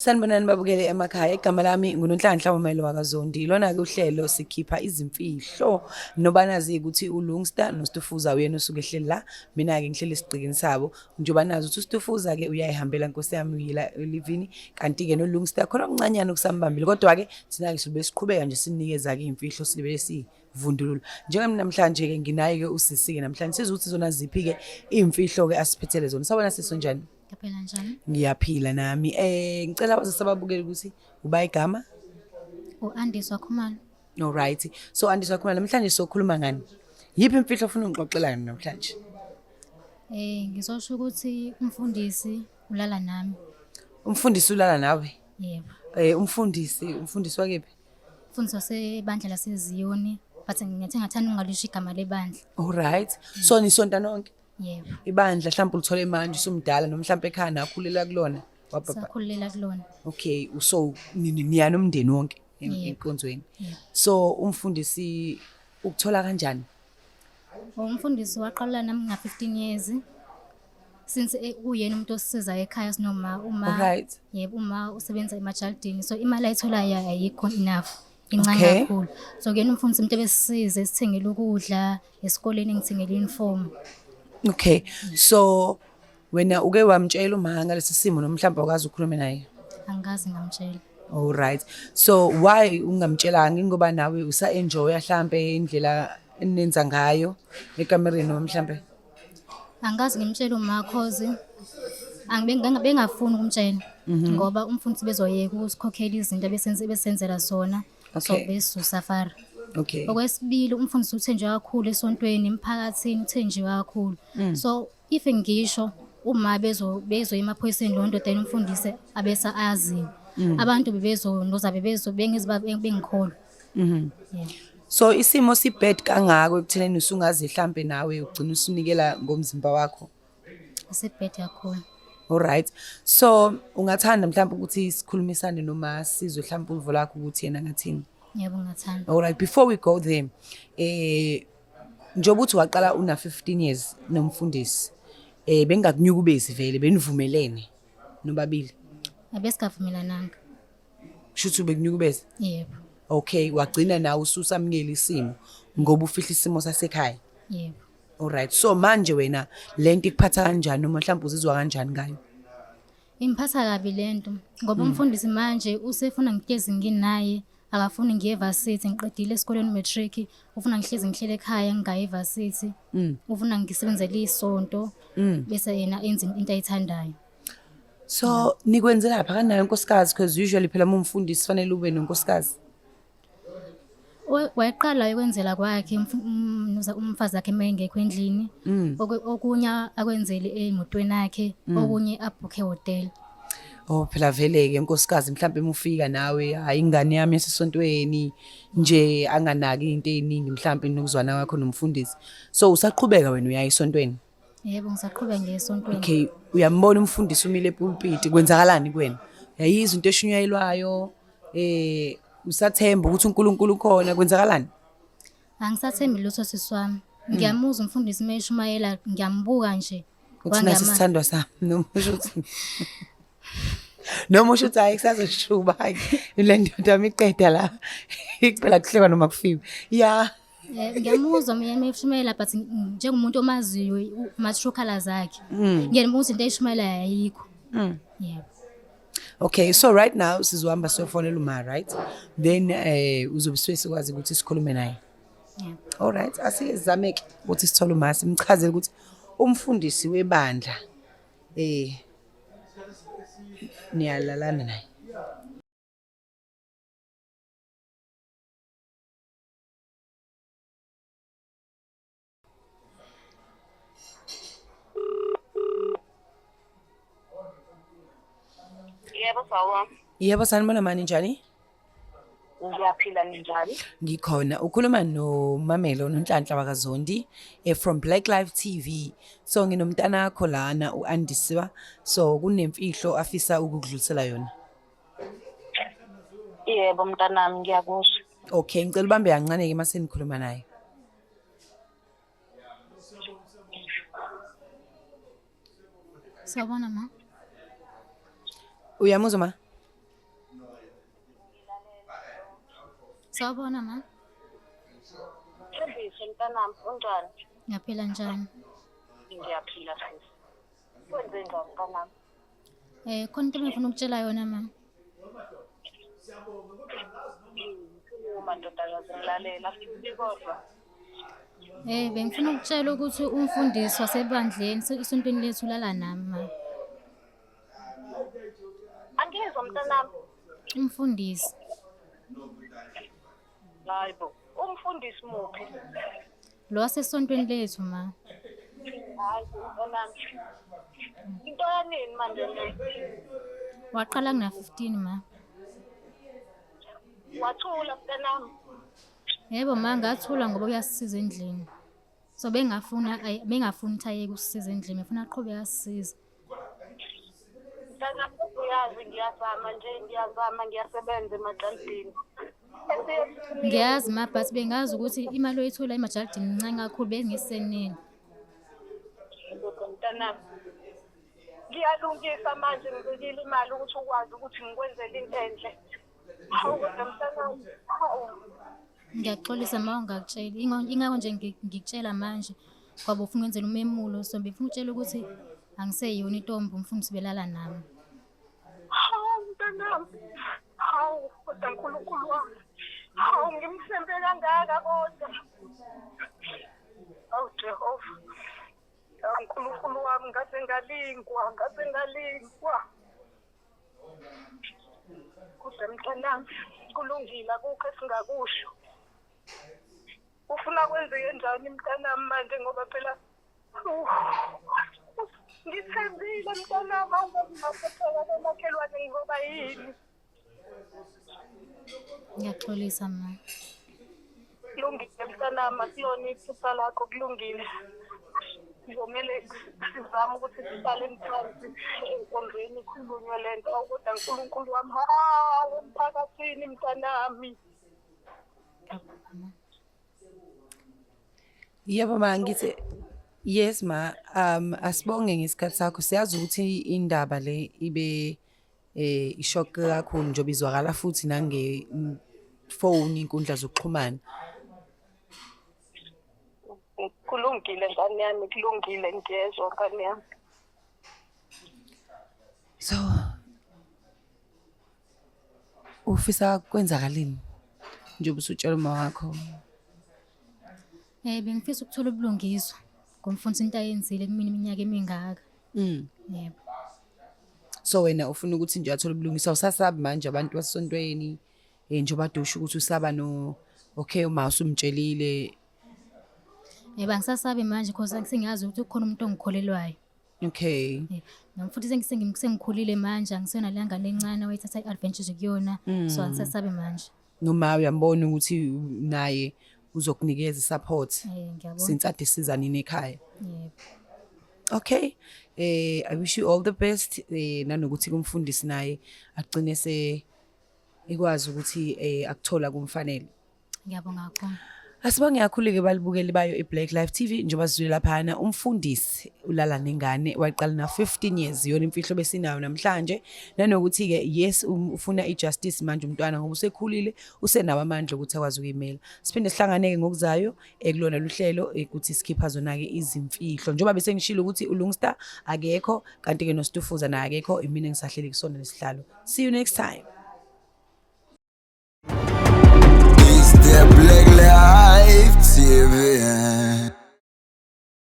Sanibonani babukele emakhaya, igama lami nguNonhlanhla Wamelo wakaZondi. Ilona-ke uhlelo sikhipha izimfihlo noba nazi ukuthi uLungster noStufuza uyena osuke ehleli la, mina-ke ngihleli esigcikini sabo. Njengoba nazi ukuthi uStufuza-ke uyayihambela Nkosi yami uyila olivini, kanti-ke noLungster khona okuncanyana okusambambile. Kodwa-ke thina-ke sibe siqhubeka nje sinikeza-ke iy'mfihlo sibe sivundulula. Njengami namhlanje-ke nginaye-ke usisi-ke namhlanje sizukuthi zona ziphi-ke iy'mfihlo-ke asiphethele zona. Sawubona sisi unjani? Yaphela njani? Ngiyaphila nami. Ngicela wazise ababukeli ukuthi uba igama. U-Andiswa Khumalo. Alright. So Andiswa Khumalo, namhlanje sokhuluma ngani? Yiphi imfihlo ofuna ungixoxela namhlanje? Ngizosho ukuthi umfundisi ulala nami. Umfundisi ulala nawe? Yebo. Umfundisi wakephi? Umfundisi wasebandla laseZiyoni, but ngathanda ungalisho igama lebandla. Alright. So nisonta nonke? Yebo. Ibandla mhlawumbe ulithole manje usumdala noma mhlawumbe ekhaya nakhulela kulona? Sakhulela kulona. Okay, so niyana umndeni wonke Yebo. enkonzweni. Yebo. So umfundisi ukuthola kanjani? Umfundisi waqala nami nga-15 years. Since uyena umuntu osisizayo ekhaya sinoma Alright. Yebo, uma usebenza emajaldini. So imali ayitholayo ayikho enough. Incane Okay. kakhulu. So kuyena umfundisi umuntu ebesisize sithengele ukudla, esikoleni ngithengele uniform. Okay. So wena uke wamtshela uma ngalesi simo noma mhlawumbe awukazi ukukhuluma naye? Angikaze ngamtshela. Alright. So why ungamtshelanga ngoba nawe usa-enjoya mhlambe indlela enenza ngayo ekamereni noma mhlambe? Angikaze ngimtshele uma cause bengafuni ukumtshela ngoba umfundisi bezoyeka ukusikhokhela izinto ebesenzela zona. So Okay. besusafara. Okay. Okwesibili umfundisi uthenjiwe kakhulu esontweni, emphakathini uthenjiwe kakhulu. So if ngisho uma bezo emaphoyiseni lo ndoda umfundisi abesa aziwe. Abantu bebezonoza bengikholwa. Yeah. So isimo sibad kangako ekutheneni usungazi mhlambe nawe ugcina usunikela ngomzimba wakho? Asebhede kakhulu. Alright. So ungathanda mhlawumbe ukuthi sikhulumisane noma sizwe mhlawumbe uvo lakho ukuthi yena ngathini? Yebo ngathanda. Alright, before we go there, njengoba uthi waqala una 15 years nomfundisi, bengakunyuka ubezi vele benivumelene nobabili. Abesingavumelananga. Shuthu bekunyuka ubezi? Yebo. Okay, wagcina nawe ususamukela isimo ngoba ufihla isimo sasekhaya. Yebo. Alright. So manje wena lento ikuphatha kanjani noma mhlawumbe uzizwa kanjani ngayo? Ingiphatha kabi lento ngoba umfundisi manje usefuna ngihlezi nginaye, akafuni ngiye evarsity. Ngiqedile esikoleni matric, ufuna ngihlele ekhaya ngingayi evarsity. Ufuna ngisebenzele isonto bese yena enza into ayithandayo. So nikwenzela lapha kanayo unkosikazi because usually phela umfundisi fanele ube nonkosikazi. Wayeqala ukwenzela kwakhe umfazi wakhe mayengekho endlini. Okunye akwenzele emotweni yakhe, okunye abhukhe hotel. Oh phela vele-ke nkosikazi mhlawumbe mufika nawe hayi ingane yami yasesontweni nje anganaki into eziningi mhlawumbe nokuzwana kwakho nomfundisi. So usaqhubeka wena uya esontweni? Yebo ngisaqhubeka ngesontweni. Okay, uyambona umfundisi umile epulpit kwenzakalani kuwena? Uyayizwa into eshunyayelwayo? Usathemba ukuthi uNkulunkulu ukhona kwenzakalani? Angisathembi lutho siswami. Ngiyamuzwa umfundisi mayeshumayela, ngiyambuka nje. Uthi nasi sithandwa sami noma usho uthi noma usho uthi hayi kusazoshuba hayi le ndoda imiqeda la ikuphela kuhleka noma kufiwe. Yeah. Ngiyamuzwa mina mayeshumayela but njengomuntu omaziyo ma-true colors zakhe. Ngiyamuzwa into ayishumayelayo ayikho. Yebo. Okay, so right now sizohamba siyofonela uma, right? Then uzobe sikwazi ukuthi sikhulume naye. Yeah. Alright, asike sizameke ukuthi sithole uma simchazele ukuthi umfundisi webandla niyalalana naye. Yebo sawubona. Yebo sanibona mani njani? Ngiyaphila ninjani? Ngikhona ukhuluma noMamelo Nonhlanhla wakaZondi from Black Live TV. So nginomntana wakho lana uAndiswa, so kunemfihlo afisa ukukudlulisela yona. Yebo mntanami ngiyakuzwa. Okay, ngicela ubambe kancane ke mase nikhuluma naye. Sawubona ma. Uyamuzwa ma? Sawubona ma. Thembise mntanami, unjani? Ngiyaphila njani? Ngiyaphila futhi. Kwenze njani mntanami? Khona into engifuna ukutshela yona ma. Uma ndodakazi ngilalela futhi kodwa. Bengifuna ukutshela ukuthi umfundisi wasebandleni esontweni lethu ulala nami ma. Angizwa mntanami. Umfundisi. Hayibo, umfundisi muphi? Lo wasesontweni lethu ma. Hayi mntanami. Into yanini manje le? Waqala kuna 15 ma. Wathula mntanami. Yebo ma, ngathula ngoba uyasisiza endlini. So bengafuni ukuthi ayeke usisiza endlini, ngifuna aqhubeke asisize. Mntanami uyazi ngiyazama ngiyasebenza emajalidini. Ngiyazi ma, but bengazi ukuthi imali oyithola emajalidini incane kakhulu, bengiseneni. Mntanami. Ngiyalungisa manje ngibekile imali ukuthi ukwazi ukuthi ngikwenzele into enhle. Hawu mntanami. Hawu. Ngiyaxolisa ma ungakutsheli. Ingakho nje ngikutshela manje ngoba ufuna ukwenzela umemulo, so befuna ukutshela ukuthi angiseyona intombi umfundisi belala nami. Hawu mntanami. Hawu kodwa uNkulunkulu wami. Hawu ngimthembe kangaka kodwa. Awu Jehova. uNkulunkulu wami ngase ngalingwa. Kodwa mntanami kulungile akukho esingakusho. Ufuna kwenzeke njani mntanami manje ngoba phela ngithembile mntanami awungaphetheka komakhelwane ngoba yini? Ngiyaxolisa ma. Kulungile mntanami akulona iphutha lakho kulungile. Ngomele sizame ukuthi sihlale phansi enkondlweni khulunywe lento kodwa uNkulunkulu wami hawu emphakathini mntanami. Yebo ma, ngithi yes ma, asibonge ngesikhathi sakho. Siyazi ukuthi indaba le ibe ishock kakhulu njengoba izwakala futhi nange phone inkundla zokuxhumana. Kulungile ngane yami, kulungile ngiyezwa ngane yami. So ufisa kwenzakalini njengoba usutshela uma wakho? Bengifisa ukuthola ubulungiswa ngomfundisi into ayenzile kumina iminyaka emingaka. Yebo. So wena ufuna ukuthi nje athola ubulungiswa, usasabi manje abantu basesontweni njengoba dusha ukuthi usaba no okay uma usumtshelile? Yebo, angisasabi manje because sengiyazi ukuthi kukhona umuntu ongikholelwayo. Okay. Nami futhi sengikhulile manje, angisena le ngane encane wayithatha i-adventure kuyona, so angisasabi manje. Noma uyambona ukuthi naye uzokunikeza support Ngiyabona. since ade sizanini ekhaya. Yebo. Okay. I wish you all the best. Nanokuthi kumfundisi naye agcine ekwazi ukuthi akuthola kumfanele. Ngiyabonga kakhulu. Asibonge kakhulu-ke balibukeli bayo iBlack Life TV njengoba sizwile laphana. Umfundisi ulala nengane waqala na 15 years yona imfihlo besinayo namhlanje. Nanokuthi-ke yes ufuna ijustice manje umntwana ngoba usekhulile, usenawo amandla ukuthi akwazi ukuyimela. Siphinde sihlanganeke ngokuzayo kulona luhlelo ukuthi sikhipha zona-ke izimfihlo. Njengoba bese ngishilo ukuthi uLungstar akekho kanti-ke noStufuza naye akekho, mina ngisahleli kusona lesihlalo. See you next time. The Black Life TV.